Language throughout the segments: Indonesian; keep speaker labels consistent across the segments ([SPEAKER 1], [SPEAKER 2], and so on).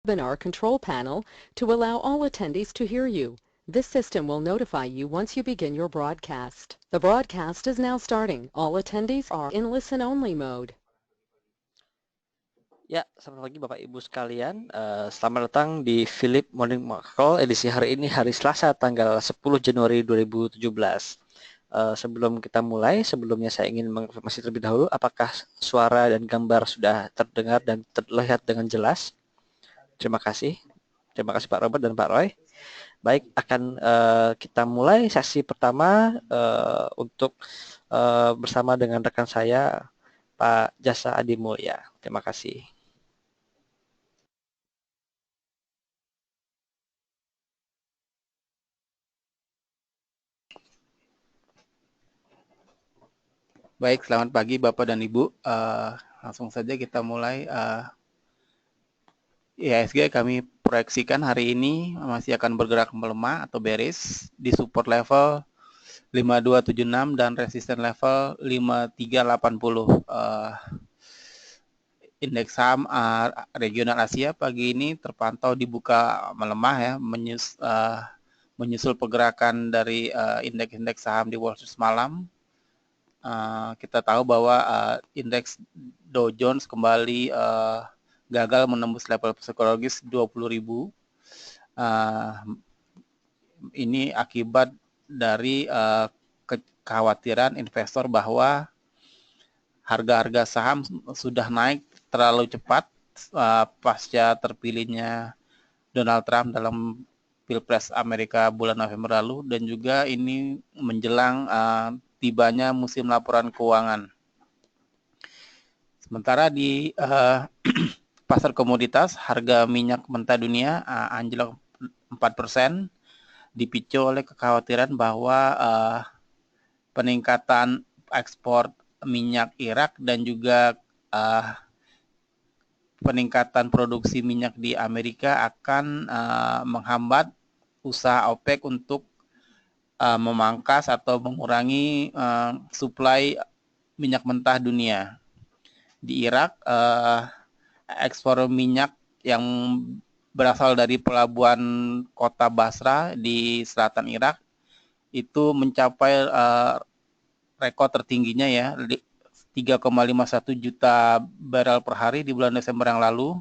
[SPEAKER 1] webinar control panel to allow all attendees to hear you. This system will notify you once you begin your broadcast. The broadcast is now starting. All attendees are in listen-only mode.
[SPEAKER 2] Ya, selamat pagi Bapak Ibu sekalian. Selamat datang di Philip Morning Call edisi hari ini, hari Selasa, tanggal 10 Januari 2017. Sebelum kita mulai, sebelumnya saya ingin mengonfirmasi terlebih dahulu apakah suara dan gambar sudah terdengar dan terlihat dengan jelas. Terima kasih. Terima kasih Pak Robert dan Pak Roy. Baik, akan kita mulai sesi pertama untuk bersama dengan rekan saya, Pak Jasa Adi Mulya. Terima kasih.
[SPEAKER 3] Baik, selamat pagi Bapak dan Ibu. Langsung saja kita mulai. IHSG kami proyeksikan hari ini masih akan bergerak melemah atau bearish di support level 5276 dan resisten level 5380. Indeks saham regional Asia pagi ini terpantau dibuka melemah ya, menyusul pergerakan dari indeks-indeks saham di Wall Street semalam. Kita tahu bahwa indeks Dow Jones kembali gagal menembus level psikologis 20.000. Ini akibat dari kekhawatiran investor bahwa harga-harga saham sudah naik terlalu cepat pasca terpilihnya Donald Trump dalam Pilpres Amerika bulan November lalu, dan juga ini menjelang tibanya musim laporan keuangan. Sementara di pasar komoditas, harga minyak mentah dunia anjlok 4%, dipicu oleh kekhawatiran bahwa peningkatan ekspor minyak Irak dan juga peningkatan produksi minyak di Amerika akan menghambat usaha OPEC untuk memangkas atau mengurangi suplai minyak mentah dunia. Di Irak, ekspor minyak yang berasal dari pelabuhan kota Basra di selatan Irak itu mencapai rekor tertingginya ya, 3,51 juta barel per hari di bulan Desember yang lalu.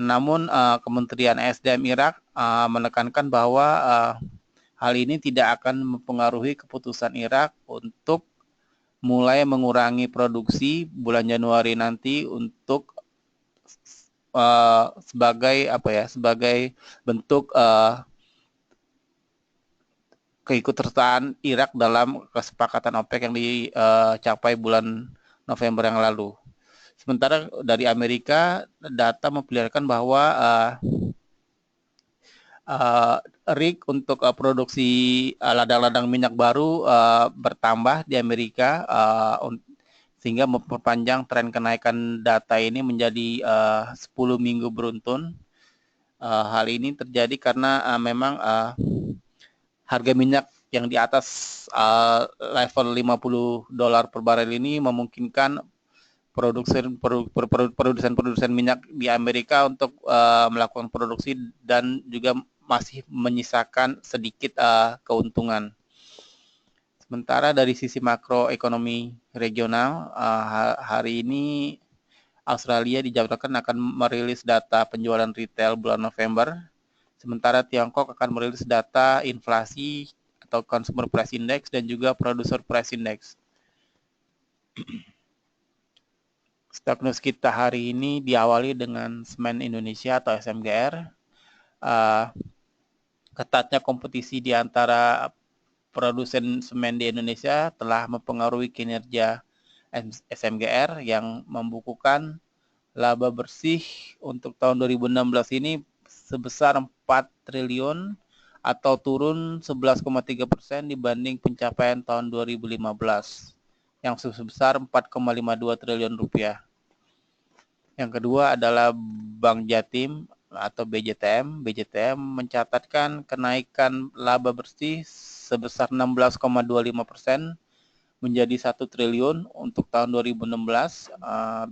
[SPEAKER 3] Namun Kementerian SDM Irak menekankan bahwa hal ini tidak akan mempengaruhi keputusan Irak untuk mulai mengurangi produksi bulan Januari nanti untuk sebagai bentuk keikutsertaan Irak dalam kesepakatan OPEC yang dicapai bulan November yang lalu. Sementara dari Amerika, data memperlihatkan bahwa rig untuk produksi ladang-ladang minyak baru bertambah di Amerika, sehingga memperpanjang tren kenaikan data ini menjadi 10 minggu beruntun. Hal ini terjadi karena memang harga minyak yang di atas level $50 per barel ini memungkinkan produsen minyak di Amerika untuk melakukan produksi dan juga masih menyisakan sedikit keuntungan. Sementara dari sisi makroekonomi regional, hari ini Australia dijadwalkan akan merilis data penjualan retail bulan November, sementara Tiongkok akan merilis data inflasi atau Consumer Price Index dan juga Producer Price Index. Stock news kita hari ini diawali dengan Semen Indonesia atau SMGR. Ketatnya kompetisi di antara produsen semen di Indonesia telah mempengaruhi kinerja SMGR yang membukukan laba bersih untuk tahun 2016 ini sebesar 4 triliun atau turun 11,3% dibanding pencapaian tahun 2015 yang sebesar 4,52 triliun rupiah. Yang kedua adalah Bank Jatim atau BJTM. BJTM mencatatkan kenaikan laba bersih sebesar 16,25% menjadi 1 triliun untuk tahun 2016.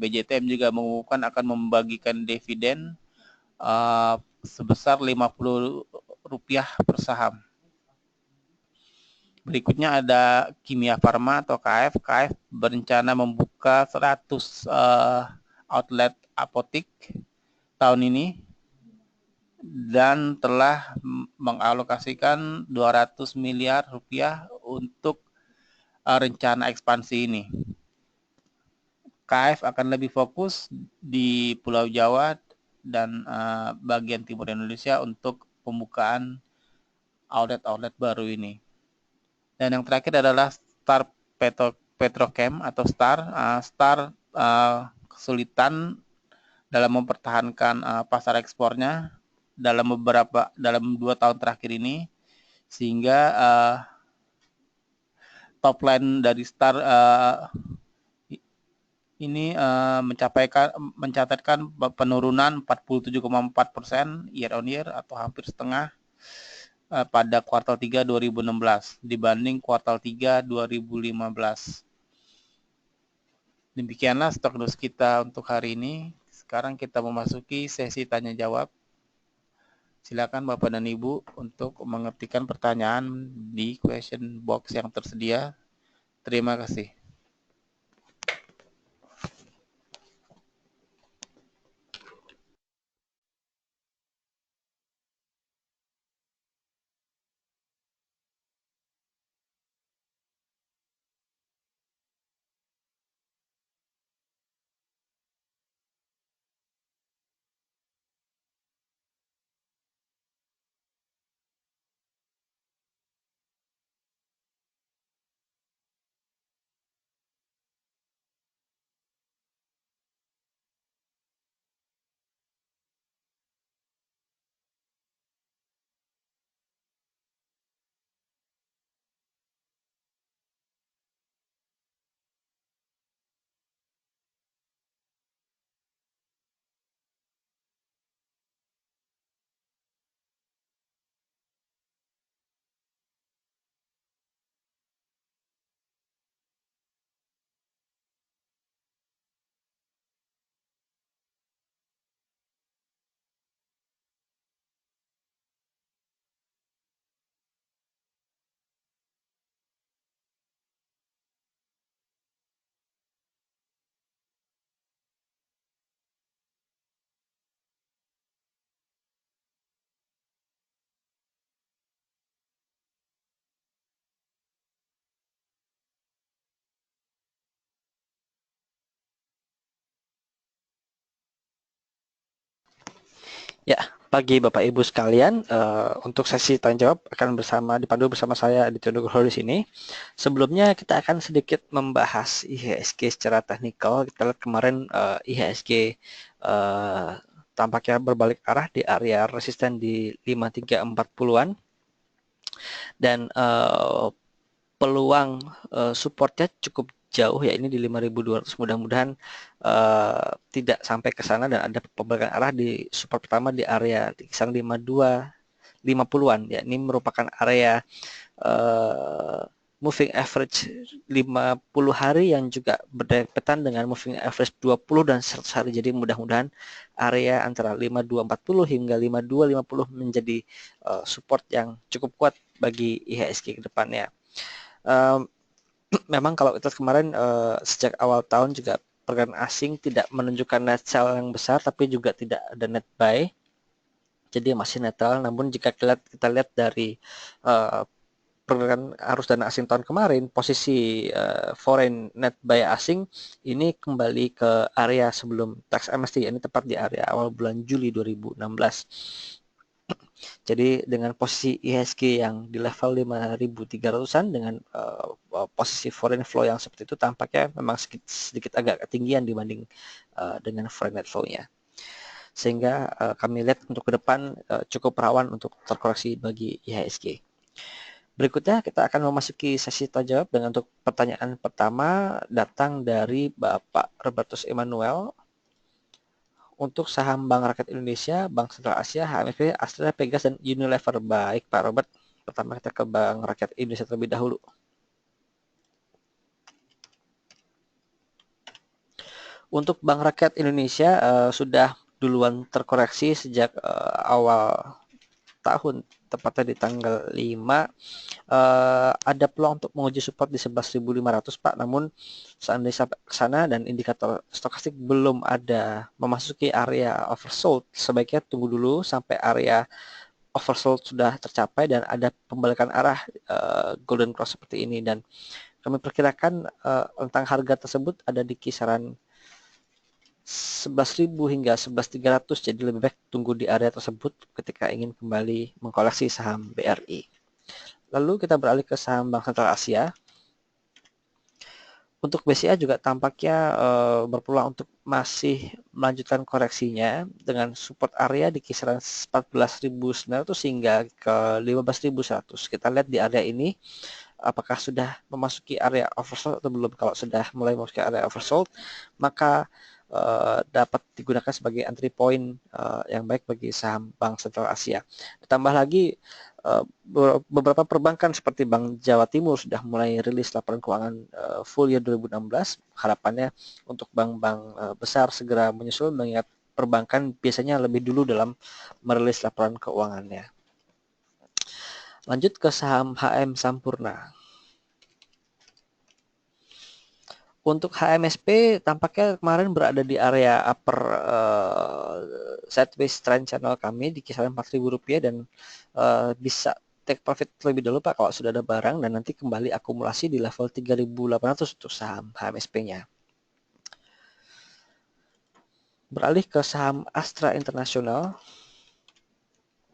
[SPEAKER 3] BJTM juga mengumumkan akan membagikan dividen sebesar Rp50 per saham. Berikutnya ada Kimia Farma atau KF. KF berencana membuka 100 outlet apotik tahun ini dan telah mengalokasikan 200 miliar rupiah untuk rencana ekspansi ini. KF akan lebih fokus di Pulau Jawa dan bagian timur Indonesia untuk pembukaan outlet-outlet baru ini. Dan yang terakhir adalah Star Petrochem atau Star. Star kesulitan dalam mempertahankan pasar ekspornya dalam 2 tahun terakhir ini, sehingga top line dari Star ini mencatatkan penurunan 47,4% year on year atau hampir setengah pada kuartal 3 2016 dibanding kuartal 3 2015. Demikianlah stok news kita untuk hari ini. Sekarang kita memasuki sesi tanya jawab. Silakan Bapak dan Ibu untuk mengetikkan pertanyaan di question box yang tersedia. Terima kasih.
[SPEAKER 2] Ya, pagi Bapak Ibu sekalian, untuk sesi tanya jawab akan dipandu bersama saya Aditya Nugroho di sini. Sebelumnya kita akan sedikit membahas IHSG secara teknikal. Kita lihat kemarin IHSG tampaknya berbalik arah di area resisten di 5340-an dan peluang supportnya cukup jauh ya, ini di 5.200. Mudah-mudahan tidak sampai ke sana dan ada pembalikan arah di support pertama di area kisaran 50-an ya. Ini merupakan area moving average 50 hari yang juga berdempetan dengan moving average 20 dan 100 hari. Jadi mudah-mudahan area antara 5240 hingga 5250 menjadi support yang cukup kuat bagi IHSG ke depannya. Memang kalau kita kemarin sejak awal tahun juga pergerakan asing tidak menunjukkan net sell yang besar, tapi juga tidak ada net buy, jadi masih netral. Namun jika kita lihat dari pergerakan arus dana asing tahun kemarin, posisi foreign net buy asing ini kembali ke area sebelum tax amnesty, ini tepat di area awal bulan Juli 2016. Jadi dengan posisi IHSG yang di level 5.300-an dengan posisi foreign flow yang seperti itu, tampaknya memang sedikit agak ketinggian dibanding dengan foreign net flow-nya. Sehingga kami lihat untuk ke depan cukup rawan untuk terkoreksi bagi IHSG. Berikutnya kita akan memasuki sesi tanya jawab dengan untuk pertanyaan pertama datang dari Bapak Robertus Emmanuel. Untuk saham Bank Rakyat Indonesia, Bank Sentral Asia, HMSP, Astra, Pegas, dan Unilever. Baik Pak Robert, pertama kita ke Bank Rakyat Indonesia terlebih dahulu. Untuk Bank Rakyat Indonesia sudah duluan terkoreksi sejak awal tahun, tepatnya di tanggal 5. Ada peluang untuk menguji support di 11.500 Pak, namun seandainya sampai ke sana dan indikator stokastik belum ada memasuki area oversold, sebaiknya tunggu dulu sampai area oversold sudah tercapai dan ada pembalikan arah golden cross seperti ini, dan kami perkirakan tentang harga tersebut ada di kisaran 11.000 hingga 11.300, jadi lebih baik tunggu di area tersebut ketika ingin kembali mengkoleksi saham BRI. Lalu kita beralih ke saham Bank Sentral Asia. Untuk BCA juga tampaknya berpeluang untuk masih melanjutkan koreksinya dengan support area di kisaran 14.900 hingga ke 15.100. Kita lihat di area ini apakah sudah memasuki area oversold atau belum. Kalau sudah mulai memasuki area oversold, maka dapat digunakan sebagai entry point yang baik bagi saham Bank Sentral Asia. Ditambah lagi beberapa perbankan seperti Bank Jawa Timur sudah mulai rilis laporan keuangan full year 2016. Harapannya untuk bank-bank besar segera menyusul, mengingat perbankan biasanya lebih dulu dalam merilis laporan keuangannya. Lanjut ke saham HM Sampurna. Untuk HMSP tampaknya kemarin berada di area upper sideways trend channel kami di kisaran Rp4.000 dan bisa take profit terlebih dahulu Pak kalau sudah ada barang, dan nanti kembali akumulasi di level 3.800 untuk saham HMSP-nya. Beralih ke saham Astra International.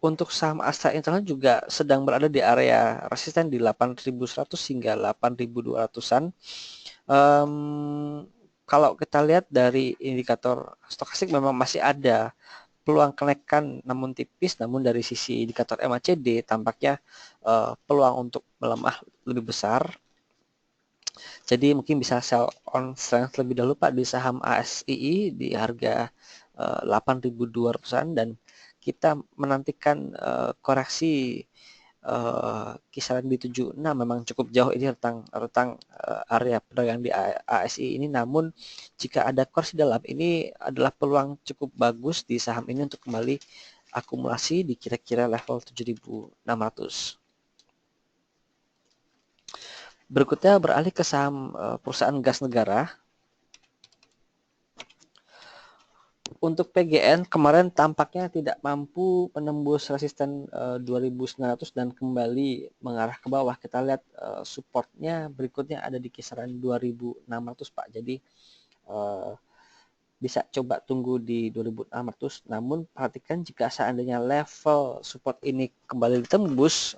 [SPEAKER 2] Untuk saham Astra International juga sedang berada di area resisten di 8.100 hingga 8.200-an. Kalau kita lihat dari indikator stokastik memang masih ada peluang kenaikan namun tipis, namun dari sisi indikator MACD tampaknya peluang untuk melemah lebih besar. Jadi mungkin bisa sell on strength lebih dahulu Pak di saham ASII di harga 8.200-an, dan kita menantikan koreksi kisaran di 76. Memang cukup jauh ini tentang area perdagangan di ASI ini, namun jika ada koreksi dalam, ini adalah peluang cukup bagus di saham ini untuk kembali akumulasi di kira-kira level 7.600. Berikutnya beralih ke saham perusahaan gas negara. Untuk PGN kemarin tampaknya tidak mampu menembus resisten 2.900 dan kembali mengarah ke bawah. Kita lihat supportnya berikutnya ada di kisaran 2.600 Pak. Jadi bisa coba tunggu di 2.600. Namun perhatikan jika seandainya level support ini kembali ditembus,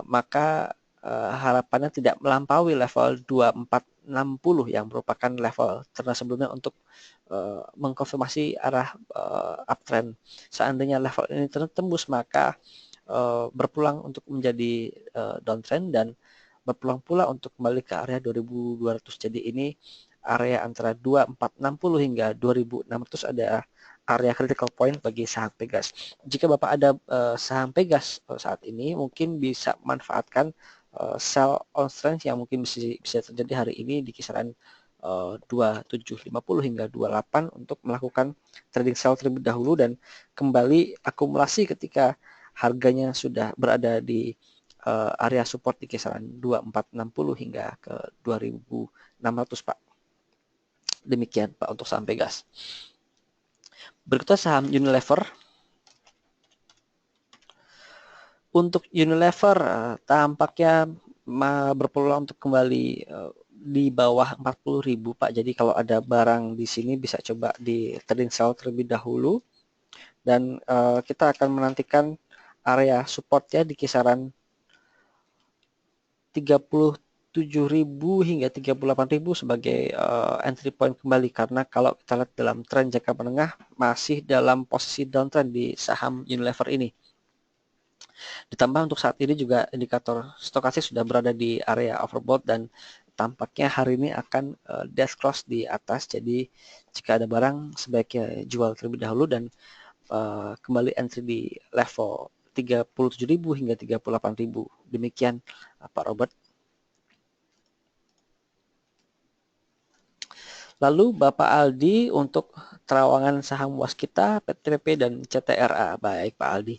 [SPEAKER 2] maka harapannya tidak melampaui level 2460 yang merupakan level terendah sebelumnya untuk mengkonfirmasi arah uptrend. Seandainya level ini tertembus, maka berpeluang untuk menjadi downtrend dan berpeluang pula untuk kembali ke area 2200. Jadi ini area antara 2460 hingga 2600 ada area critical point bagi saham Pegas. Jika Bapak ada saham Pegas saat ini, mungkin bisa manfaatkan sell on strength yang mungkin bisa terjadi hari ini di kisaran 2750 hingga 28 untuk melakukan trading sell terlebih dahulu dan kembali akumulasi ketika harganya sudah berada di area support di kisaran 2460 hingga ke 2600 Pak. Demikian Pak untuk saham Pegas. Berikutnya saham Unilever. Untuk Unilever tampaknya berpeluang untuk kembali di bawah 40.000 Pak. Jadi kalau ada barang di sini bisa coba di trading sell terlebih dahulu, dan kita akan menantikan area supportnya di kisaran 37.000 hingga 38.000 sebagai entry point kembali, karena kalau kita lihat dalam tren jangka menengah masih dalam posisi downtrend di saham Unilever ini. Ditambah untuk saat ini juga indikator stokastik sudah berada di area overbought dan tampaknya hari ini akan death cross di atas. Jadi jika ada barang sebaiknya jual terlebih dahulu dan kembali entry di level 37.000 hingga 38.000. Demikian Pak Robert. Lalu Bapak Aldi untuk terawangan saham Waskita, PTPP, dan CTRA. Baik Pak Aldi.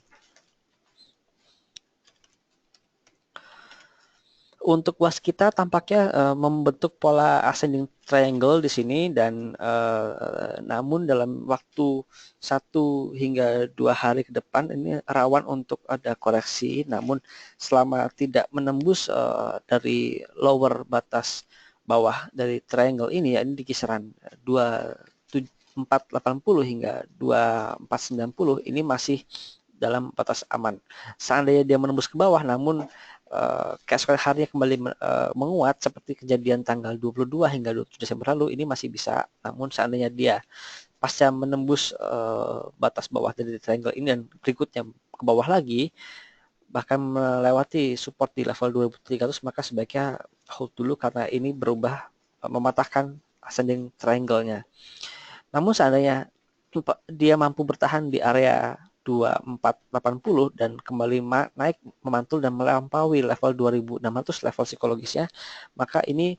[SPEAKER 2] Untuk Waskita tampaknya membentuk pola ascending triangle di sini dan namun dalam waktu 1 hingga 2 hari ke depan ini rawan untuk ada koreksi, namun selama tidak menembus dari lower batas bawah dari triangle ini, ya ini di kisaran 2480 hingga 2490 ini masih dalam batas aman. Seandainya dia menembus ke bawah namun keesokan harinya kembali menguat seperti kejadian tanggal 22 hingga 27 Desember lalu, ini masih bisa. Namun seandainya dia pasca menembus batas bawah dari triangle ini dan berikutnya ke bawah lagi, bahkan melewati support di level 2300, maka sebaiknya hold dulu karena ini berubah mematahkan ascending triangle-nya. Namun seandainya dia mampu bertahan di area 2480 dan kembali naik memantul dan melampaui level 2600 level psikologisnya, maka ini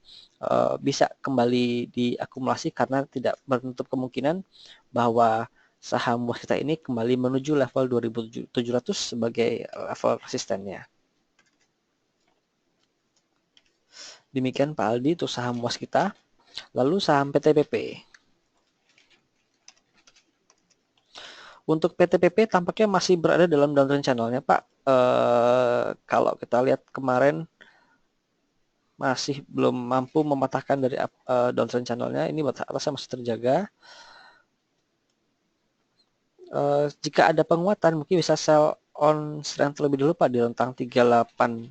[SPEAKER 2] bisa kembali diakumulasi karena tidak menutup kemungkinan bahwa saham Waskita ini kembali menuju level 2700 sebagai level resistennya. Demikian Pak Aldi untuk saham Waskita. Lalu saham PTPP. Untuk PTPP tampaknya masih berada dalam downtrend channelnya Pak. Kalau kita lihat kemarin masih belum mampu mematahkan dari downtrend channelnya, ini batas atasnya masih terjaga. Jika ada penguatan mungkin bisa sell on strength terlebih dulu Pak di rentang 3810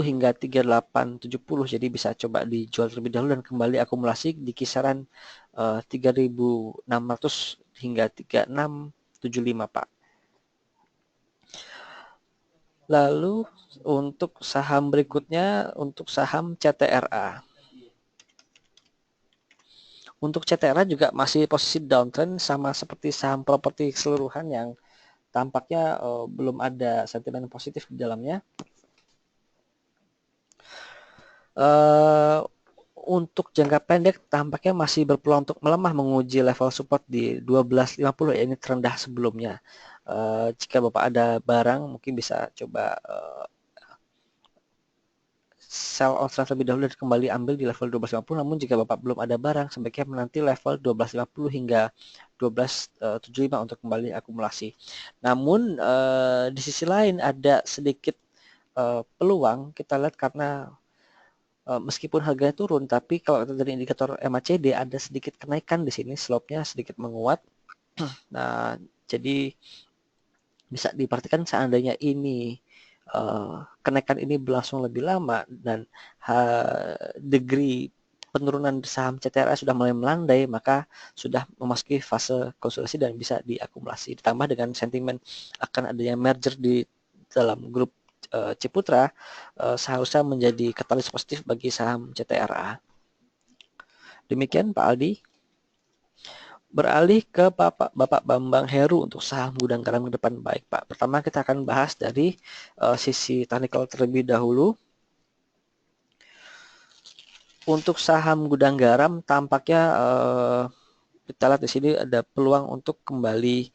[SPEAKER 2] hingga 3870, jadi bisa coba dijual terlebih dahulu dan kembali akumulasi di kisaran 3600 hingga 3675 Pak. Lalu untuk saham berikutnya, untuk saham CTRA. Untuk CTRA juga masih posisi downtrend sama seperti saham properti keseluruhan yang tampaknya belum ada sentimen positif di dalamnya. Untuk jangka pendek tampaknya masih berpeluang untuk melemah menguji level support di 1250, ya ini terendah sebelumnya. Jika Bapak ada barang mungkin bisa coba sell on strength lebih dahulu dan kembali ambil di level 1250. Namun jika Bapak belum ada barang, sebaiknya menanti level 1250 hingga 1275 untuk kembali akumulasi. Namun di sisi lain ada sedikit peluang kita lihat karena meskipun harganya turun, tapi kalau dari indikator MACD ada sedikit kenaikan di sini, slope-nya sedikit menguat. Nah, jadi bisa diperhatikan seandainya ini kenaikan ini berlangsung lebih lama dan degree penurunan saham CTRA sudah mulai melandai, maka sudah memasuki fase konsolidasi dan bisa diakumulasi. Ditambah dengan sentimen akan adanya merger di dalam grup Ciputra, seharusnya menjadi katalis positif bagi saham CTRA. Demikian Pak Aldi. Beralih ke Bapak Bambang Heru untuk saham Gudang Garam ke depan. Baik Pak, pertama kita akan bahas dari sisi technical terlebih dahulu. Untuk saham Gudang Garam tampaknya kita lihat di sini ada peluang untuk kembali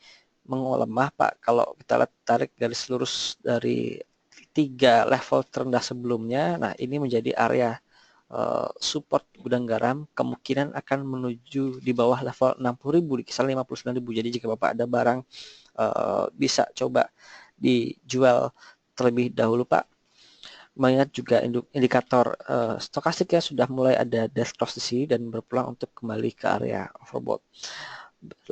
[SPEAKER 2] melemah Pak. Kalau kita lihat tarik garis lurus dari 3 level terendah sebelumnya, nah ini menjadi area support Gudang Garam, kemungkinan akan menuju di bawah level 60.000 di kisaran 59.000. Jadi jika Bapak ada barang bisa coba dijual terlebih dahulu Pak. Mengingat juga indikator stokastiknya sudah mulai ada death cross di sini dan berpeluang untuk kembali ke area overbought.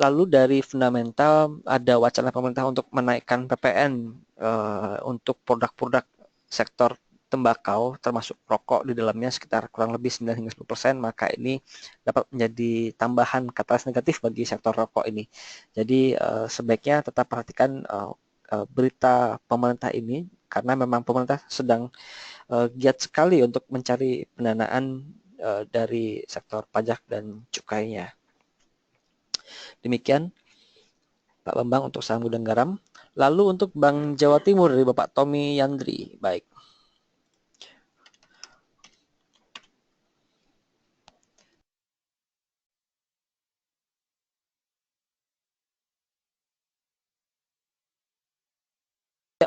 [SPEAKER 2] Lalu dari fundamental ada wacana pemerintah untuk menaikkan PPN untuk produk-produk sektor tembakau termasuk rokok di dalamnya sekitar kurang lebih 9 hingga 10%, maka ini dapat menjadi tambahan katalis negatif bagi sektor rokok ini. Jadi sebaiknya tetap perhatikan berita pemerintah ini karena memang pemerintah sedang giat sekali untuk mencari pendanaan dari sektor pajak dan cukainya. Demikian Pak Bambang untuk saham Gudang Garam. Lalu untuk Bank Jawa Timur dari Bapak Tommy Yandri. Baik.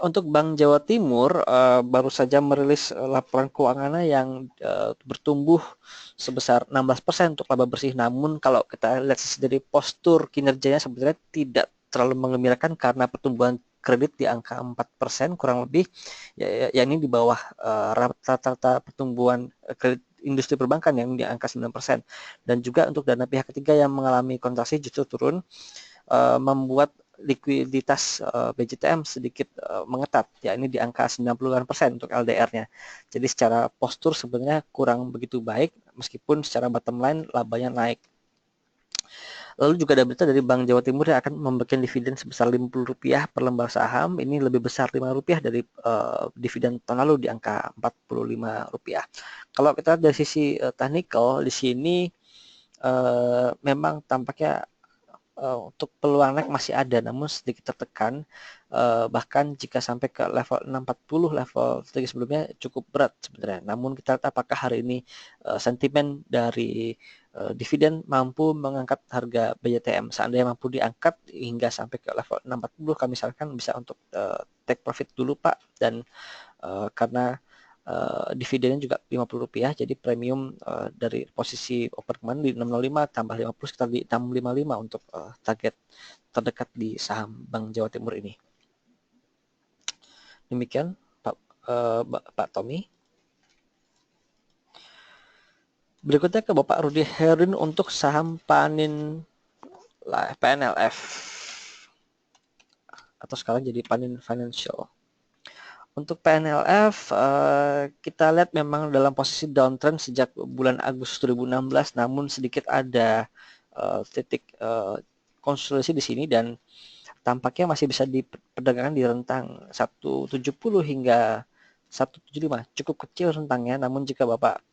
[SPEAKER 2] Ya, untuk Bank Jawa Timur baru saja merilis laporan keuangannya yang bertumbuh sebesar 16% untuk laba bersih. Namun kalau kita lihat dari postur kinerjanya sebenarnya tidak terlalu menggembirakan karena pertumbuhan kredit di angka 4% kurang lebih, ya ini di bawah rata-rata pertumbuhan kredit industri perbankan yang di angka 9%. Dan juga untuk dana pihak ketiga yang mengalami kontraksi justru turun, membuat likuiditas BJTM sedikit mengetat, ya ini di angka 90% untuk LDR-nya. Jadi secara postur sebenarnya kurang begitu baik, meskipun secara bottom line labanya naik. Lalu juga ada berita dari Bank Jawa Timur yang akan memberikan dividen sebesar Rp50 per lembar saham. Ini lebih besar Rp5 dari dividen tahun lalu di angka Rp45. Kalau kita dari sisi technical di sini memang tampaknya untuk peluang naik masih ada, namun sedikit tertekan. Bahkan jika sampai ke level 640, level strategi sebelumnya cukup berat sebenarnya. Namun kita lihat apakah hari ini sentimen dari dividen mampu mengangkat harga BJTM. Seandainya mampu diangkat hingga sampai ke level 640, kami sarankan bisa untuk take profit dulu Pak. Dan karena dividennya juga Rp50, jadi premium dari posisi open kemarin di 605 tambah 50 sekitar di 655 untuk target terdekat di saham Bank Jawa Timur ini. Demikian Pak Tommy. Berikutnya ke Bapak Rudy Herin untuk saham PNLF atau sekarang jadi Panin Financial. Untuk PNLF, kita lihat memang dalam posisi downtrend sejak bulan Agustus 2016, namun sedikit ada titik konsolidasi di sini dan tampaknya masih bisa diperdagangkan di rentang 170 hingga 175. Cukup kecil rentangnya, namun jika Bapak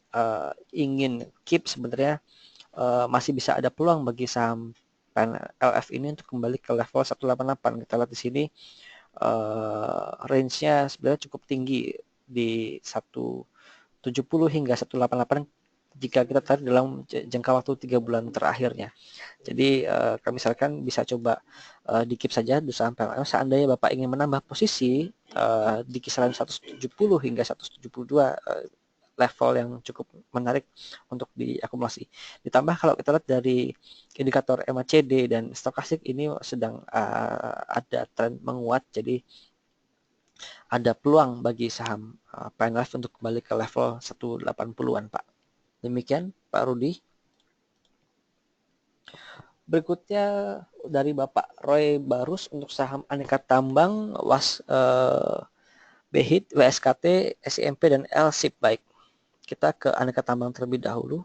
[SPEAKER 2] ingin keep sebenarnya masih bisa ada peluang bagi saham PNLF ini untuk kembali ke level 188. Kita lihat di sini range-nya sebenarnya cukup tinggi di 170 hingga 188 jika kita tarik dalam jangka waktu 3 bulan terakhirnya. Jadi kami sarankan bisa coba di keep saja di saham PNLF. Seandainya Bapak ingin menambah posisi di kisaran 170 hingga 172 level yang cukup menarik untuk diakumulasi. Ditambah kalau kita lihat dari indikator MACD dan stokastik ini sedang ada tren menguat, jadi ada peluang bagi saham PNLF untuk kembali ke level 180-an Pak. Demikian Pak Rudi. Berikutnya dari Bapak Roy Barus untuk saham aneka tambang BHIT, WSKT, SIMP, dan LSIP. Baik, kita ke aneka tambang terlebih dahulu.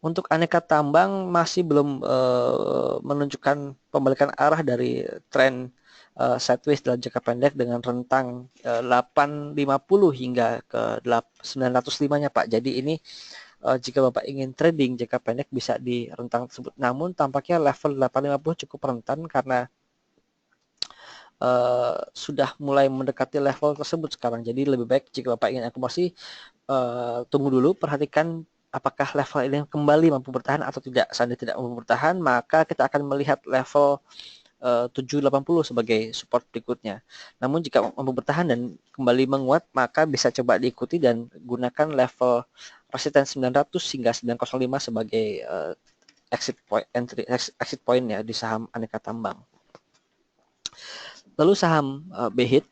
[SPEAKER 2] Untuk aneka tambang masih belum menunjukkan pembalikan arah dari tren sideways dalam jangka pendek dengan rentang 850 hingga ke 905-nya Pak. Jadi ini jika Bapak ingin trading jangka pendek bisa di rentang tersebut. Namun tampaknya level 850 cukup rentan karena sudah mulai mendekati level tersebut sekarang. Jadi lebih baik jika Bapak ingin akumulasi tunggu dulu, perhatikan apakah level ini kembali mampu bertahan atau tidak. Seandainya tidak mampu bertahan, maka kita akan melihat level 780 sebagai support berikutnya. Namun jika mampu bertahan dan kembali menguat, maka bisa coba diikuti dan gunakan level resistance 900 hingga 905 sebagai exit point ya di saham aneka tambang. Lalu saham BHIT.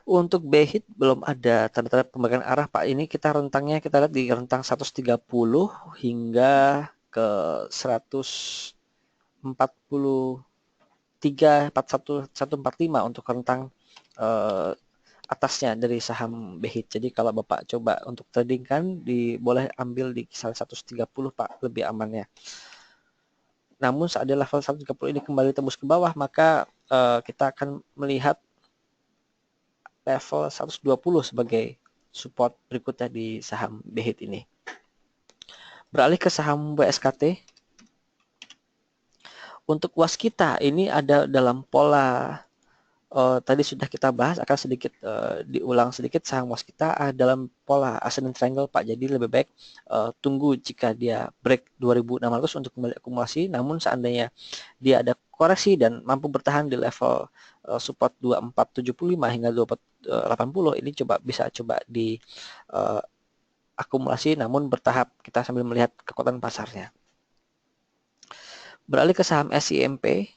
[SPEAKER 2] Untuk BHIT belum ada tanda-tanda pembalikan arah Pak. Ini kita rentangnya kita lihat di rentang 130 hingga ke 143 145 untuk rentang atasnya dari saham BHIT. Jadi kalau Bapak coba untuk trading kan boleh ambil di kisaran 130 Pak, lebih amannya. Namun saat di level 130 ini kembali tembus ke bawah, maka kita akan melihat level 120 sebagai support berikutnya di saham BHIT ini. Beralih ke saham WSKT. Untuk Waskita ini ada dalam pola tadi sudah kita bahas, akan sedikit diulang sedikit saham waskita dalam pola ascending triangle Pak. Jadi lebih baik tunggu jika dia break 2.600 untuk kembali akumulasi. Namun seandainya dia ada koreksi dan mampu bertahan di level support 2475 hingga 2480, ini bisa coba di akumulasi namun bertahap, kita sambil melihat kekuatan pasarnya. Beralih ke saham SIMP.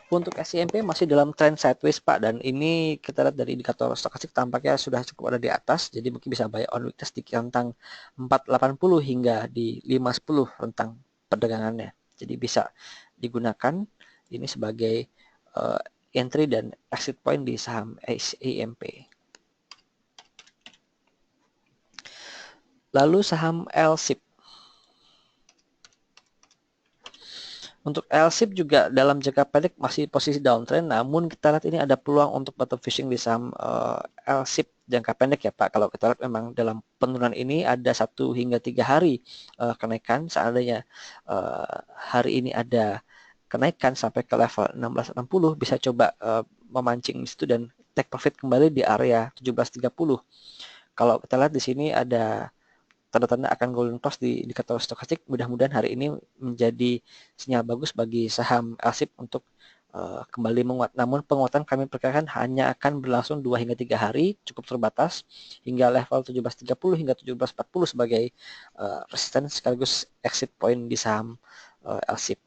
[SPEAKER 2] Untuk SIMP masih dalam trend sideways Pak, dan ini kita lihat dari indikator stokastik tampaknya sudah cukup ada di atas, jadi mungkin bisa buy on weakness di rentang 480 hingga di 510 rentang perdagangannya. Jadi bisa digunakan ini sebagai entry dan exit point di saham SIMP. Lalu saham LSIP. Untuk LSIP juga dalam jangka pendek masih posisi downtrend, namun kita lihat ini ada peluang untuk bottom fishing di saham LSIP jangka pendek ya Pak. Kalau kita lihat memang dalam penurunan ini ada 1 hingga 3 hari kenaikan. Seandainya hari ini ada kenaikan sampai ke level 1660, bisa coba memancing di situ dan take profit kembali di area 1730. Kalau kita lihat di sini ada tanda-tanda akan golden cross di indikator stokastik. Mudah-mudahan hari ini menjadi sinyal bagus bagi saham LSIP untuk kembali menguat. Namun penguatan kami perkirakan hanya akan berlangsung 2 hingga 3 hari, cukup terbatas hingga level 1730 hingga 1740 sebagai resisten sekaligus exit point di saham LSIP.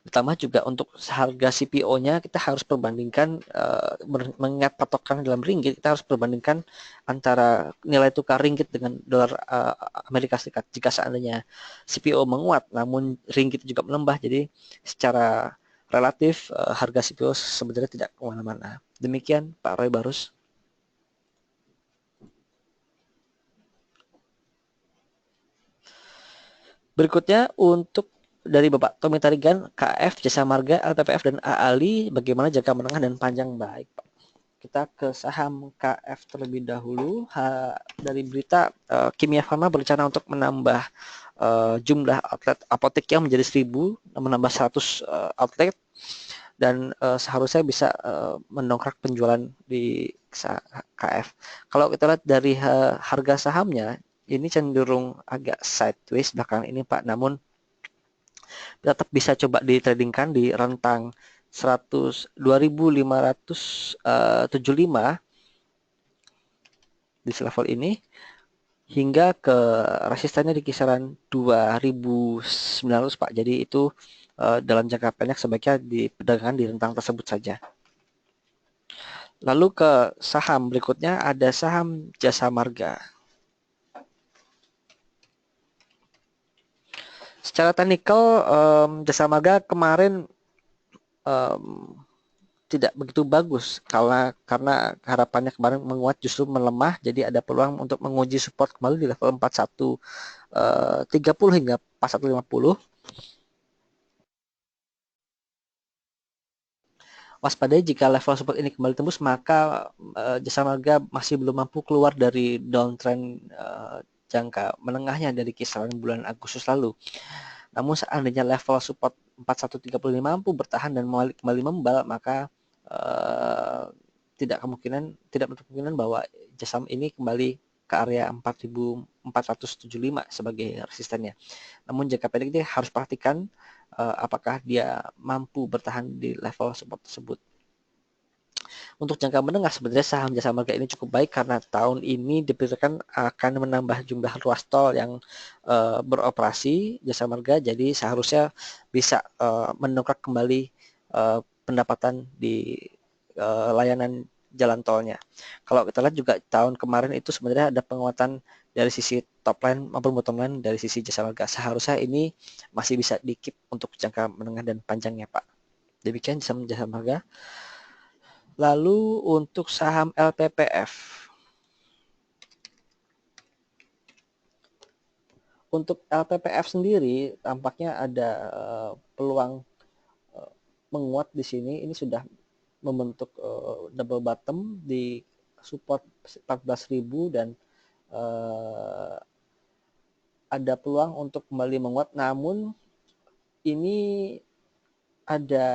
[SPEAKER 2] Ditambah juga untuk harga CPO-nya kita harus perbandingkan, mengingat patokan dalam ringgit, kita harus perbandingkan antara nilai tukar ringgit dengan dolar Amerika Serikat. Jika seandainya CPO menguat namun ringgit juga melembah, jadi secara relatif harga CPO sebenarnya tidak kemana-mana. Demikian Pak Roy Barus. Berikutnya untuk dari Bapak Tommy Tarigan, KF, Jasa Marga, LPPF, dan AALI, bagaimana jangka menengah dan panjang? Baik, Pak. Kita ke saham KF terlebih dahulu. Dari berita, Kimia Farma berencana untuk menambah jumlah outlet apotek yang menjadi 1.000, menambah 100 outlet, dan seharusnya bisa mendongkrak penjualan di KF. Kalau kita lihat dari harga sahamnya, ini cenderung agak sideways belakangan ini Pak, namun tetap bisa coba ditradingkan di rentang 2.575 di level ini hingga ke resistannya di kisaran 2.900 Pak. Jadi itu dalam jangka pendek sebaiknya diperdagangkan di rentang tersebut saja. Lalu ke saham berikutnya ada saham Jasa Marga. Secara teknikal Jasa Marga kemarin tidak begitu bagus karena harapannya kemarin menguat justru melemah, jadi ada peluang untuk menguji support kembali di level 4130 hingga 4150. Waspadai jika level support ini kembali tembus, maka Jasa Marga masih belum mampu keluar dari downtrend jangka menengahnya dari kisaran bulan Agustus lalu. Namun seandainya level support 4135 mampu bertahan dan kembali membal, maka tidak menutup kemungkinan bahwa saham ini kembali ke area 4.475 sebagai resistennya. Namun jangka pendek ini harus perhatikan apakah dia mampu bertahan di level support tersebut. Untuk jangka menengah sebenarnya saham Jasa Marga ini cukup baik karena tahun ini diperkirakan akan menambah jumlah ruas tol yang beroperasi Jasa Marga, jadi seharusnya bisa mendongkrak kembali pendapatan di layanan jalan tolnya. Kalau kita lihat juga tahun kemarin itu sebenarnya ada penguatan dari sisi top line maupun bottom line dari sisi Jasa Marga. Seharusnya ini masih bisa di-keep untuk jangka menengah dan panjangnya Pak. Demikian saham Jasa Marga. Lalu untuk saham LPPF. Untuk LPPF sendiri tampaknya ada peluang menguat di sini. Ini sudah membentuk double bottom di support 14.000 dan ada peluang untuk kembali menguat, namun ini ada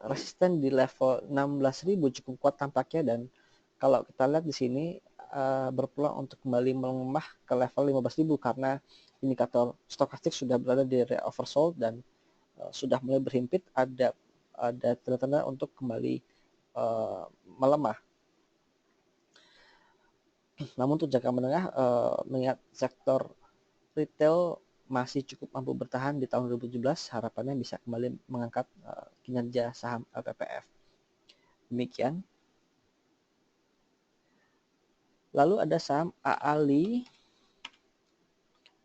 [SPEAKER 2] resisten di level 16.000 cukup kuat tampaknya, dan kalau kita lihat di sini berpeluang untuk kembali melemah ke level 15.000 karena indikator stokastik sudah berada di area oversold dan sudah mulai berhimpit, ada tanda-tanda untuk kembali melemah. Namun untuk jangka menengah, mengingat sektor retail masih cukup mampu bertahan di tahun 2017, harapannya bisa kembali mengangkat kinerja saham LPPF. Demikian. Lalu ada saham AALI.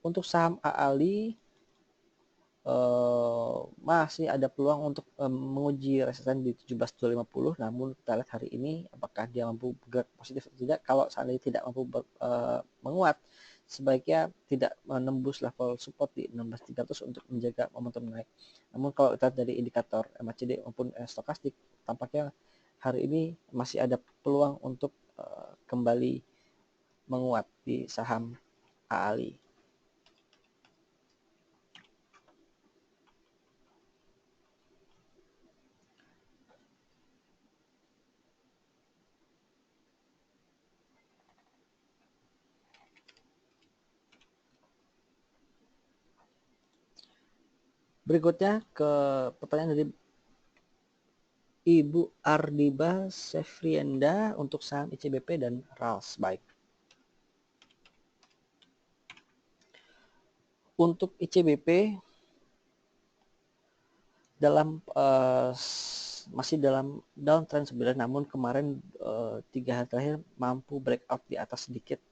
[SPEAKER 2] Untuk saham AALI masih ada peluang untuk menguji resisten di 17.250, namun kita lihat hari ini apakah dia mampu bergerak positif atau tidak. Kalau seandainya tidak mampu menguat, sebaiknya tidak menembus level support di 16.300 untuk menjaga momentum naik. Namun kalau kita dari indikator MACD maupun stokastik, tampaknya hari ini masih ada peluang untuk kembali menguat di saham AALI. Berikutnya ke pertanyaan dari Ibu Ardiba Sefrienda untuk saham ICBP dan RALS. Baik. Untuk ICBP masih dalam downtrend sebenarnya, namun kemarin 3 hari terakhir mampu breakout di atas sedikit,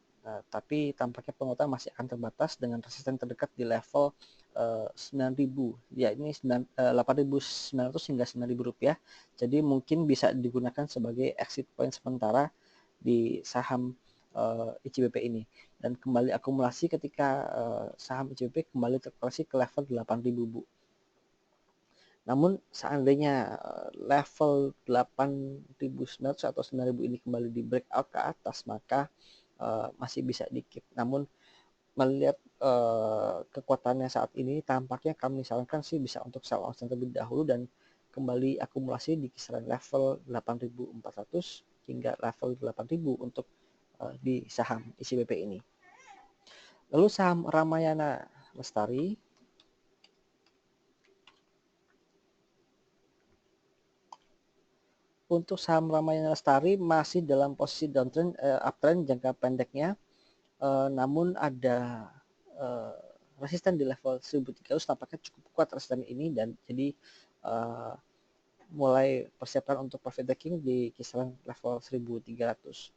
[SPEAKER 2] tapi tampaknya penguatan masih akan terbatas dengan resisten terdekat di level 9.000, ya ini 8.900 hingga 9.000 rupiah. Jadi mungkin bisa digunakan sebagai exit point sementara di saham ICBP ini, dan kembali akumulasi ketika saham ICBP kembali terkoreksi ke level 8.000, Bu. Namun seandainya level 8.900 atau 9.000 ini kembali di breakout ke atas, maka masih bisa dikit. Namun melihat kekuatannya saat ini, tampaknya kami sarankan sih bisa untuk sell on terlebih dahulu dan kembali akumulasi di kisaran level 8.400 hingga level 8.000 untuk di saham ICBP ini. Lalu saham Ramayana Lestari. Untuk saham Ramayana Lestari masih dalam posisi downtrend, uptrend jangka pendeknya, namun ada resisten di level 1.300, tampaknya cukup kuat resisten ini, dan jadi mulai persiapkan untuk profit taking di kisaran level 1.300.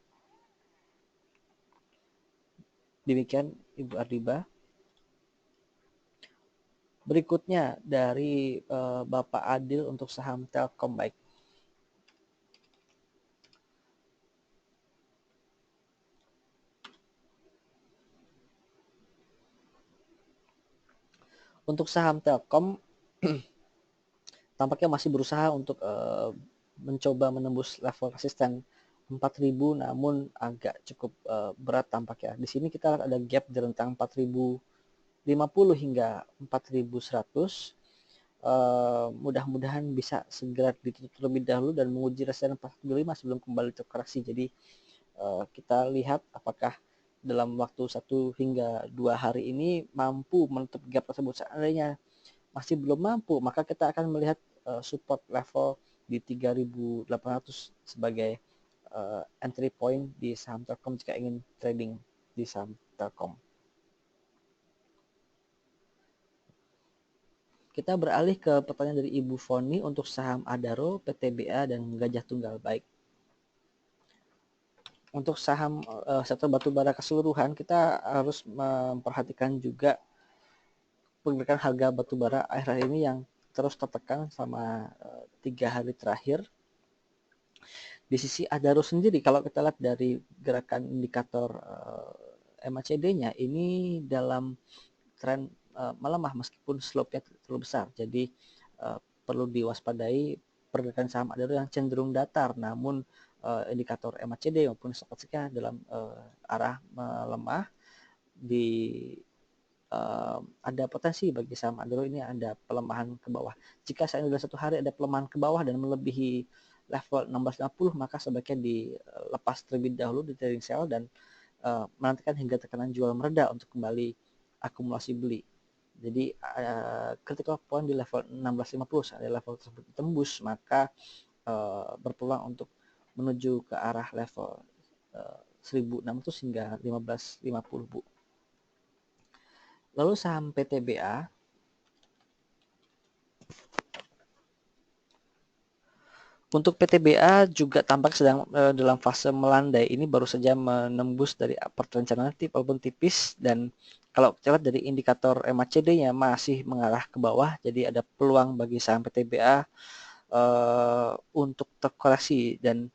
[SPEAKER 2] Demikian Ibu Ardiba. Berikutnya dari Bapak Adil untuk saham Telkom. Baik. Untuk saham Telkom tampaknya masih berusaha untuk mencoba menembus level resisten 4.000, namun agak cukup berat tampaknya. Di sini kita lihat ada gap di rentang 4.050 hingga 4.100. Mudah-mudahan bisa segera ditutup terlebih dahulu dan menguji resisten 4.5 sebelum kembali terkoreksi. Jadi kita lihat apakah dalam waktu 1 hingga 2 hari ini mampu menutup gap tersebut. Seandainya masih belum mampu, maka kita akan melihat support level di 3.800 sebagai entry point di saham Telkom jika ingin trading di saham Telkom. Kita beralih ke pertanyaan dari Ibu Foni untuk saham Adaro, PTBA, dan Gajah Tunggal. Baik. Untuk saham sektor batubara keseluruhan, kita harus memperhatikan juga pergerakan harga batubara akhir-akhir ini yang terus tertekan selama 3 hari terakhir. Di sisi Adaro sendiri, kalau kita lihat dari gerakan indikator MACD-nya, ini dalam tren melemah meskipun slope-nya terlalu besar. Jadi perlu diwaspadai pergerakan saham Adaro yang cenderung datar, namun indikator MACD maupun stokastiknya dalam arah melemah di ada potensi bagi saham Adaro ini ada pelemahan ke bawah. Jika saat ini dalam 1 hari ada pelemahan ke bawah dan melebihi level 1650, maka sebaiknya dilepas terlebih dahulu di trading sell dan menantikan hingga tekanan jual mereda untuk kembali akumulasi beli. Jadi critical point di level 1650, saat level tersebut tembus, maka berpeluang untuk menuju ke arah level 1600 hingga 1550, Bu. Lalu saham PTBA. Untuk PTBA juga tampak sedang dalam fase melandai. Ini baru saja menembus dari upper trend channel walaupun tipis, dan kalau kita lihat dari indikator MACD-nya masih mengarah ke bawah. Jadi ada peluang bagi saham PTBA untuk terkoreksi, dan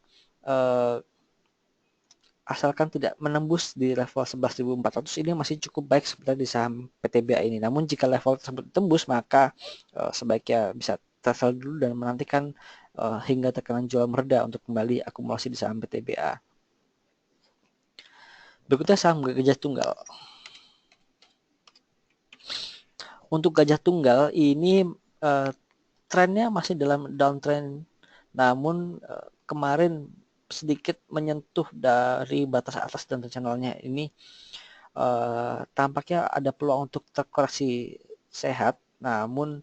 [SPEAKER 2] asalkan tidak menembus di level 11.400 ini masih cukup baik sebenarnya di saham PTBA ini. Namun jika level tersebut tembus, maka sebaiknya bisa tersell dulu dan menantikan hingga tekanan jual mereda untuk kembali akumulasi di saham PTBA. Berikutnya saham Gajah Tunggal. Untuk Gajah Tunggal ini trennya masih dalam downtrend, namun kemarin sedikit menyentuh dari batas atas dan channelnya ini. Tampaknya ada peluang untuk terkoreksi sehat, namun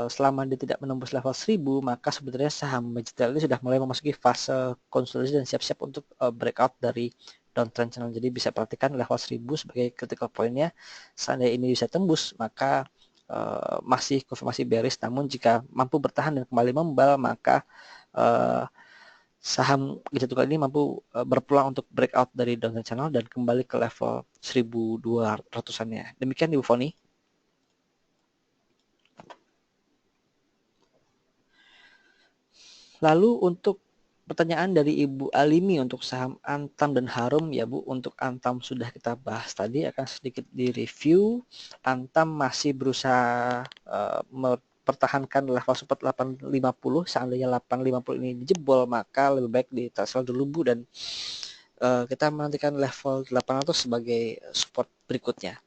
[SPEAKER 2] selama dia tidak menembus level 1000, maka sebenarnya saham digital ini sudah mulai memasuki fase konsolidasi dan siap-siap untuk breakout dari downtrend channel. Jadi bisa perhatikan level 1000 sebagai critical point-nya. Seandainya ini bisa tembus, maka masih konfirmasi bearish, namun jika mampu bertahan dan kembali membal, maka saham Gajah Tunggal ini mampu berpeluang untuk breakout dari downtrend channel dan kembali ke level 1200-annya. Demikian Ibu Foni. Lalu untuk pertanyaan dari Ibu Alimi untuk saham Antam dan Harum, ya Bu. Untuk Antam sudah kita bahas tadi, akan sedikit di-review. Antam masih berusaha mempertahankan level support 850. Seandainya 850 ini dijebol, maka lebih baik di tassel dulu, Bu, dan kita menantikan level 800 sebagai support berikutnya.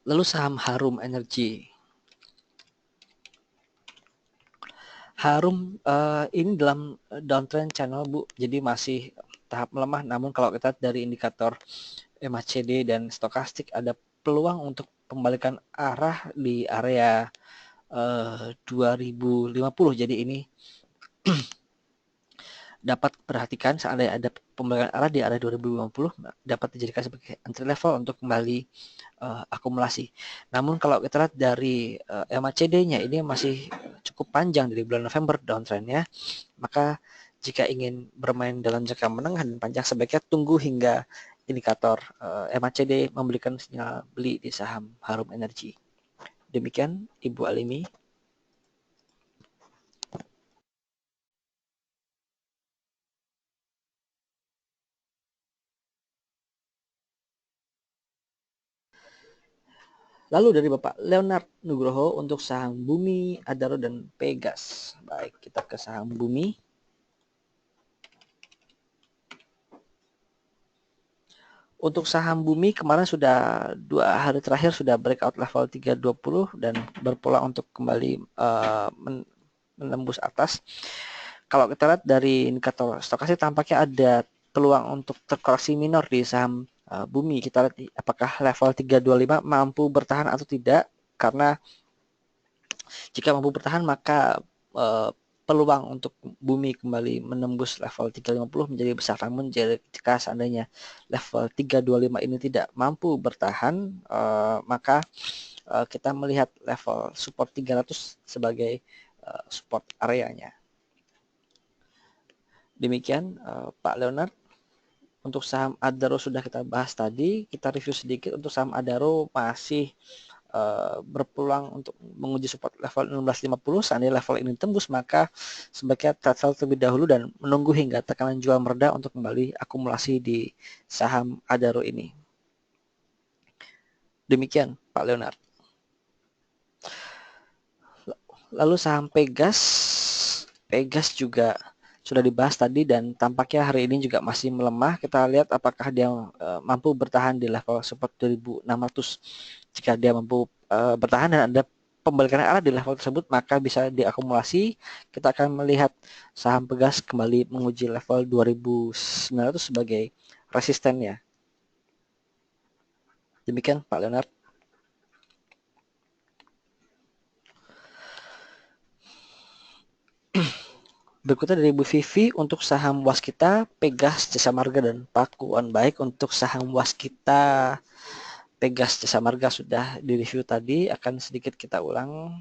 [SPEAKER 2] Lalu saham Harum Energy. Harum ini dalam downtrend channel, Bu, jadi masih tahap melemah. Namun kalau kita dari indikator MACD dan stokastik ada peluang untuk pembalikan arah di area 2050. Jadi ini dapat perhatikan seandainya ada pembalikan arah di area 2050, dapat dijadikan sebagai entry level untuk kembali akumulasi. Namun kalau kita lihat dari MACD-nya ini masih cukup panjang dari bulan November downtrend-nya, maka jika ingin bermain dalam jangka menengah dan panjang, sebaiknya tunggu hingga indikator MACD memberikan sinyal beli di saham Harum Energy. Demikian Ibu Alimi. Lalu dari Bapak Leonard Nugroho untuk saham Bumi, Adaro, dan Pegas. Baik, kita ke saham Bumi. Untuk saham Bumi kemarin sudah 2 hari terakhir sudah breakout level 320 dan berpeluang untuk kembali menembus atas. Kalau kita lihat dari indikator stokastik, tampaknya ada peluang untuk terkoreksi minor di saham Bumi. Kita lihat apakah level 325 mampu bertahan atau tidak, karena jika mampu bertahan maka peluang untuk Bumi kembali menembus level 350 menjadi besar. Namun jika seandainya level 325 ini tidak mampu bertahan, maka kita melihat level support 300 sebagai support areanya. Demikian Pak Leonard. Untuk saham Adaro sudah kita bahas tadi, kita review sedikit. Untuk saham Adaro masih berpeluang untuk menguji support level 1650. Seandainya level ini tembus, maka sebaiknya tassel terlebih dahulu dan menunggu hingga tekanan jual mereda untuk kembali akumulasi di saham Adaro ini. Demikian Pak Leonard. Lalu saham Pegas juga sudah dibahas tadi dan tampaknya hari ini juga masih melemah. Kita lihat apakah dia mampu bertahan di level support 2600. Jika dia mampu bertahan dan ada pembalikan arah di level tersebut, maka bisa diakumulasi. Kita akan melihat saham Pegas kembali menguji level 2900 sebagai resistennya. Demikian Pak Leonard. Berikutnya dari Bu Vivi untuk saham Waskita, Pegas, Jasa Marga, dan Pakuan. Baik, untuk saham Waskita, Pegas, Jasa Marga sudah direview tadi, akan sedikit kita ulang.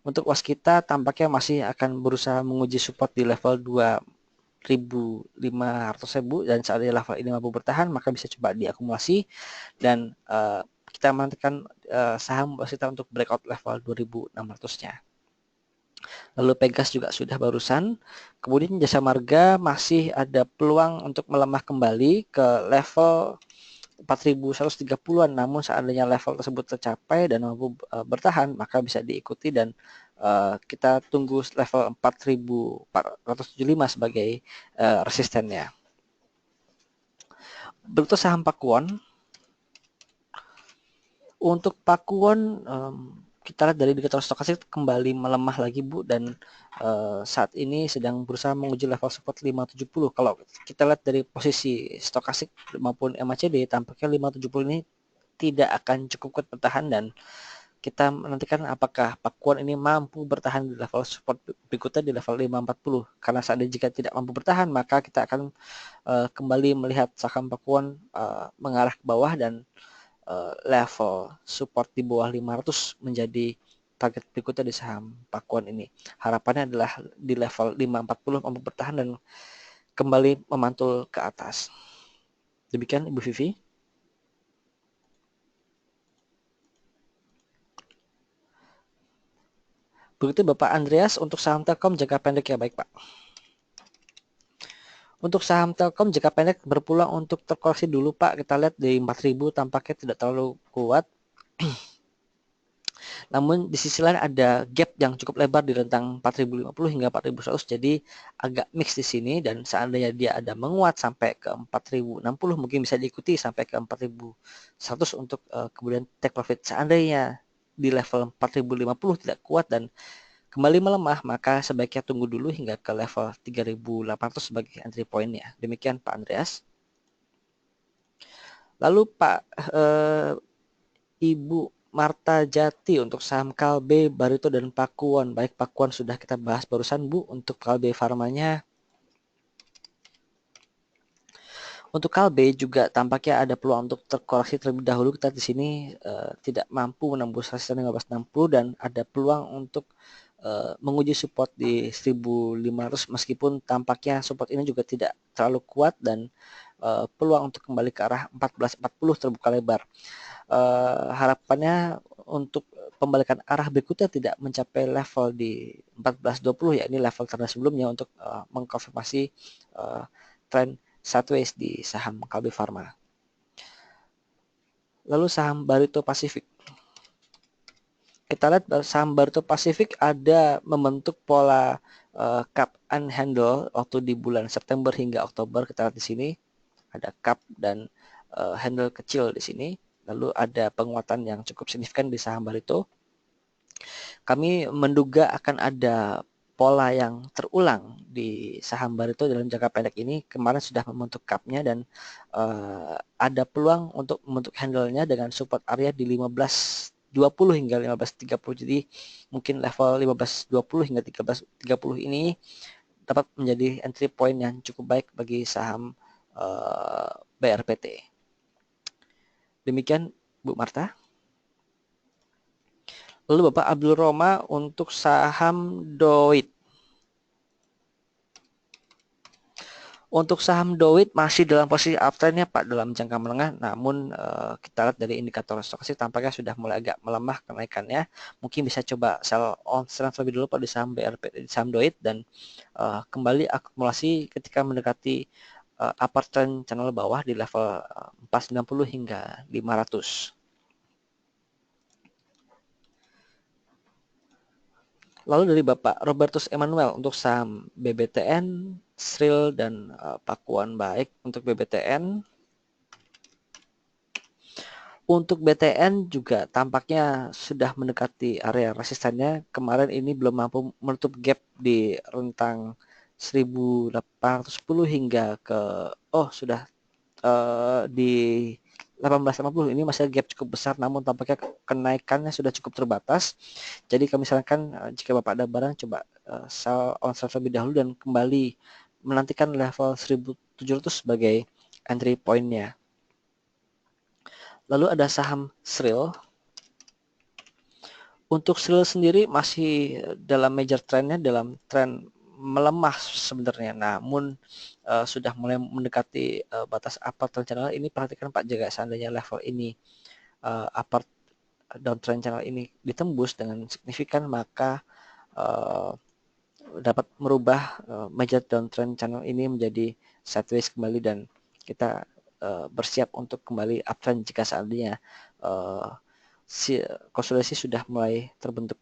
[SPEAKER 2] Untuk Waskita tampaknya masih akan berusaha menguji support di level 2.500.000 dan saat level ini mampu bertahan maka bisa coba diakumulasi dan kita menantikan saham Waskita untuk breakout level 2.600-nya. Lalu Pegas juga sudah barusan. Kemudian Jasa Marga masih ada peluang untuk melemah kembali ke level 4.130-an. Namun seandainya level tersebut tercapai dan mampu bertahan, maka bisa diikuti dan kita tunggu level 4.475 sebagai resistennya. Berikut saham Pakuwon. Untuk Pakuwon kita lihat dari indikator stokastik kembali melemah lagi Bu dan saat ini sedang berusaha menguji level support 570. Kalau kita lihat dari posisi stokastik maupun MACD tampaknya 570 ini tidak akan cukup kuat bertahan dan kita menantikan apakah Pakuwon ini mampu bertahan di level support berikutnya di level 540. Karena seandainya jika tidak mampu bertahan maka kita akan kembali melihat saham Pakuwon mengarah ke bawah dan level support di bawah 500 menjadi target berikutnya di saham Pakuwon ini. Harapannya adalah di level 540 mampu bertahan dan kembali memantul ke atas. Demikian Ibu Vivi. Begitu Bapak Andreas untuk saham Telkom jangka pendek ya baik Pak. Untuk saham Telkom jangka pendek berpeluang untuk terkoreksi dulu Pak. Kita lihat di 4.000 tampaknya tidak terlalu kuat. Namun di sisi lain ada gap yang cukup lebar di rentang 4.050 hingga 4.100 jadi agak mix di sini dan seandainya dia ada menguat sampai ke 4.060 mungkin bisa diikuti sampai ke 4.100 untuk kemudian take profit. Seandainya di level 4.050 tidak kuat dan kembali melemah maka sebaiknya tunggu dulu hingga ke level 3.800 sebagai entry point-nya. Demikian Pak Andreas. Lalu Pak Ibu Marta Jati untuk saham Kalbe, Barito, dan Pakuwon. Baik, Pakuwon sudah kita bahas barusan Bu. Untuk Kalbe Farmanya, untuk Kalbe juga tampaknya ada peluang untuk terkoreksi terlebih dahulu. Kita di sini tidak mampu menembus resisten 1560 dan ada peluang untuk menguji support di 1.500 meskipun tampaknya support ini juga tidak terlalu kuat dan peluang untuk kembali ke arah 1440 terbuka lebar. Harapannya untuk pembalikan arah berikutnya tidak mencapai level di 1420 ya ini level terendah sebelumnya untuk mengkonfirmasi tren sideways di saham Kalbe Farma. Lalu saham Barito Pacific. Kita lihat saham Barito Pacific ada membentuk pola cup and handle waktu di bulan September hingga Oktober. Kita lihat di sini ada cup dan handle kecil di sini. Lalu ada penguatan yang cukup signifikan di saham Barito. Kami menduga akan ada pola yang terulang di saham Barito dalam jangka pendek ini. Kemarin sudah membentuk cup-nya dan ada peluang untuk membentuk handle-nya dengan support area di 15.20 hingga 15.30. Jadi mungkin level 15.20 hingga 13.30 ini dapat menjadi entry point yang cukup baik bagi saham BRPT. Demikian Bu Marta. Lalu Bapak Abdul Roma untuk saham Doit. Untuk saham Doit masih dalam posisi uptrend-nya Pak dalam jangka menengah, namun kita lihat dari indikator stokastik tampaknya sudah mulai agak melemah kenaikannya. Mungkin bisa coba sell on strength terlebih dulu Pak di saham BRPT, di saham Doit dan kembali akumulasi ketika mendekati upper trend channel bawah di level 490 hingga 500. Lalu dari Bapak Robertus Emanuel untuk saham BBTN, Sril, dan Pakuan baik untuk BBTN. Untuk BTN juga tampaknya sudah mendekati area resistannya. Kemarin ini belum mampu menutup gap di rentang 1810 hingga ke sudah di 1850. Ini masih gap cukup besar, namun tampaknya kenaikannya sudah cukup terbatas. Jadi kalau misalkan jika Bapak ada barang, coba sell on sell terlebih dahulu dan kembali menantikan level 1700 sebagai entry point-nya. Lalu ada saham Sril. Untuk Sril sendiri masih dalam major trendnya, dalam tren melemah sebenarnya, namun sudah mulai mendekati batas upper trend channel. Ini perhatikan Pak, jika seandainya level ini upper downtrend channel ini ditembus dengan signifikan, maka dapat merubah major downtrend channel ini menjadi sideways kembali, dan kita bersiap untuk kembali uptrend jika seandainya konsolidasi sudah mulai terbentuk.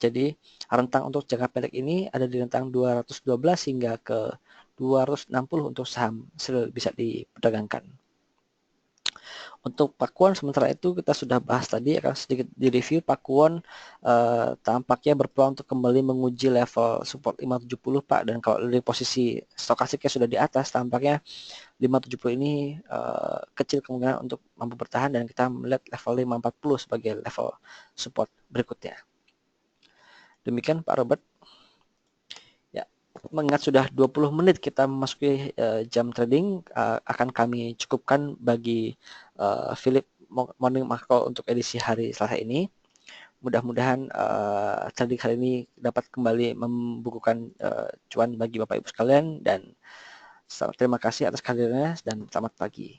[SPEAKER 2] Jadi rentang untuk jangka pendek ini ada di rentang 212 hingga ke 260 untuk saham Sril bisa diperdagangkan. Untuk Pakuan sementara itu kita sudah bahas tadi, akan sedikit direview. Pakuan tampaknya berpeluang untuk kembali menguji level support 570 Pak, dan kalau dari posisi stokastiknya sudah di atas, tampaknya 570 ini kecil kemungkinan untuk mampu bertahan, dan kita melihat level 540 sebagai level support berikutnya. Demikian Pak Robert. Ya, mengingat sudah 20 menit kita memasuki jam trading, akan kami cukupkan bagi Philip Morning Macro untuk edisi hari Selasa ini. Mudah-mudahan trading hari ini dapat kembali membukukan cuan bagi Bapak Ibu sekalian, dan terima kasih atas kehadirannya dan selamat pagi.